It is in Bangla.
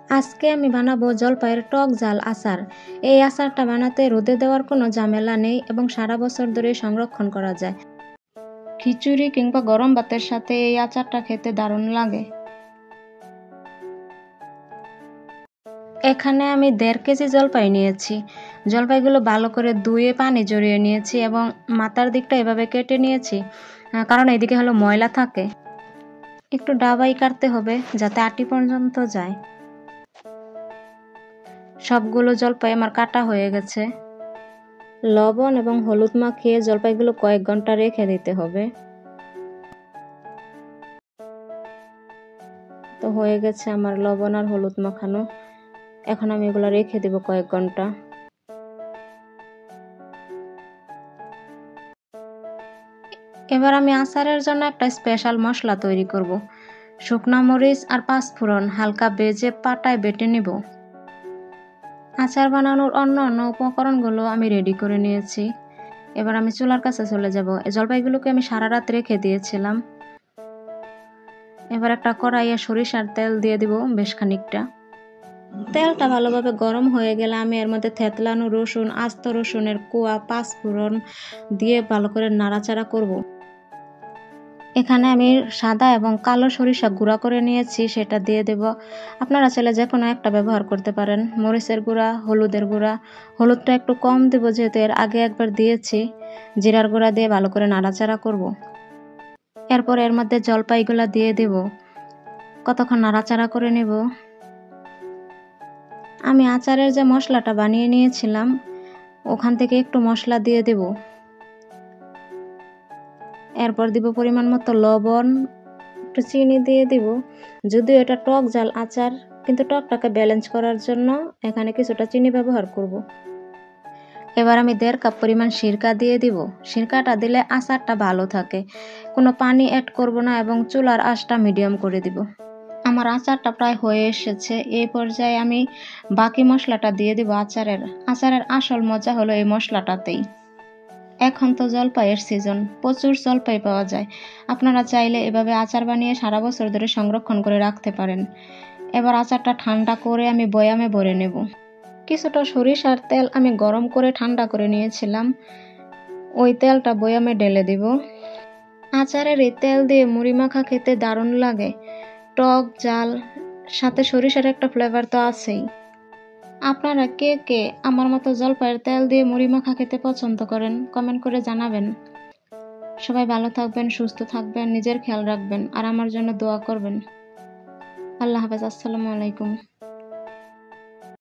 আজকে আমি বানাবো জলপাইয়ের টক ঝাল আচার। এই আচারটা বানাতে রোদে দেওয়ার কোনো ঝামেলা নেই এবং সারা বছর ধরে সংরক্ষণ করা যায়। খিচুড়ি কিংবা গরম ভাতের সাথে এই আচারটা খেতে দারুণ লাগে। এখানে আমি 1.5 কেজি জলপাই নিয়েছি। জলপাইগুলো ভালো করে ধুয়ে পানি ঝরিয়ে নিয়েছি এবং মাথার দিকটা এভাবে কেটে নিয়েছি, কারণ এইদিকে হলো ময়লা থাকে। একটু ডাবাই কাটতে হবে যাতে আটি পর্যন্ত যায়। সবগুলো জলপাই আমার কাটা হয়ে গেছে। লবণ এবং হলুদ মাখিয়ে জলপাইগুলো কয়েক ঘন্টা রেখে দিতে হবে। তো হয়ে গেছে আমার লবণ আর হলুদ মাখানো। এখন আমি এগুলো রেখে দেব কয়েক ঘন্টা। এবার আমি আচারের জন্য একটা স্পেশাল মশলা তৈরি করব। শুকনা মরিচ আর পাঁচফোড়ন হালকা ভেজে পাটায় বেটে নিব। আচার বানানোর অন্য উপকরণগুলো আমি রেডি করে নিয়েছি। এবার আমি চুলার কাছে চলে যাব। এই জলপাইগুলোকে আমি সারা রাত রেখে দিয়েছিলাম। এবার একটা কড়াইয়ে সরিষার তেল দিয়ে দিব বেশ খানিকটা। তেলটা ভালোভাবে গরম হয়ে গেলে আমি এর মধ্যে থেতলানো রসুন, আস্ত রসুনের কোয়া, পাঁচফোড়ন দিয়ে ভালো করে নাড়াচাড়া করব। এখানে আমি সাদা এবং কালো সরিষা গুঁড়া করে নিয়েছি, সেটা দিয়ে দেব। আপনারা চাইলে যে কোনো একটা ব্যবহার করতে পারেন। মরিচের গুঁড়া, হলুদের গুঁড়া, হলুদটা একটু কম দেব যেহেতু এর আগে একবার দিয়েছি। জিরার গুঁড়া দিয়ে ভালো করে নাড়াচাড়া করব। এরপর এর মধ্যে জলপাইগুলা দিয়ে দেব। কতক্ষণ নাড়াচাড়া করে নেব। আমি আচারের যে মশলাটা বানিয়ে নিয়েছিলাম ওখান থেকে একটু মশলা দিয়ে দেব। এরপর দিব পরিমাণ মতো লবণ, একটু চিনি দিয়ে দিব। যদিও এটা টক ঝাল আচার, কিন্তু টকটাকে ব্যালেন্স করার জন্য এখানে কিছুটা চিনি ব্যবহার করব। এবার আমি 1.5 কাপ পরিমাণ সিরকা দিয়ে দিব। সিরকাটা দিলে আচারটা ভালো থাকে। কোনো পানি অ্যাড করব না এবং চুলার আঁচটা মিডিয়াম করে দিব। আমার আচারটা প্রায় হয়ে এসেছে। এই পর্যায়ে আমি বাকি মশলাটা দিয়ে দিব। আচারের আসল মজা হলো এই মশলাটাতেই। এখন তো জলপাইয়ের সিজন, প্রচুর জলপাই পাওয়া যায়। আপনারা চাইলে এভাবে আচার বানিয়ে সারা বছর ধরে সংরক্ষণ করে রাখতে পারেন। এবার আচারটা ঠান্ডা করে আমি বয়ামে ভরে নেব। কিছুটা সরিষার তেল আমি গরম করে ঠান্ডা করে নিয়েছিলাম, ওই তেলটা বয়ামে ঢেলে দিব। আচারের এই তেল দিয়ে মুড়ি মাখা খেতে দারুণ লাগে। টক ঝাল সাথে সরিষার একটা ফ্লেভার তো আছেই। আপনারা কে কে আমার মতো জলপাইয়ের তেল দিয়ে মুড়ি মাখা খেতে পছন্দ করেন কমেন্ট করে জানাবেন। সবাই ভালো থাকবেন, সুস্থ থাকবেন, নিজের খেয়াল রাখবেন আর আমার জন্য দোয়া করবেন। আল্লাহ হাফেজ। আসসালামু আলাইকুম।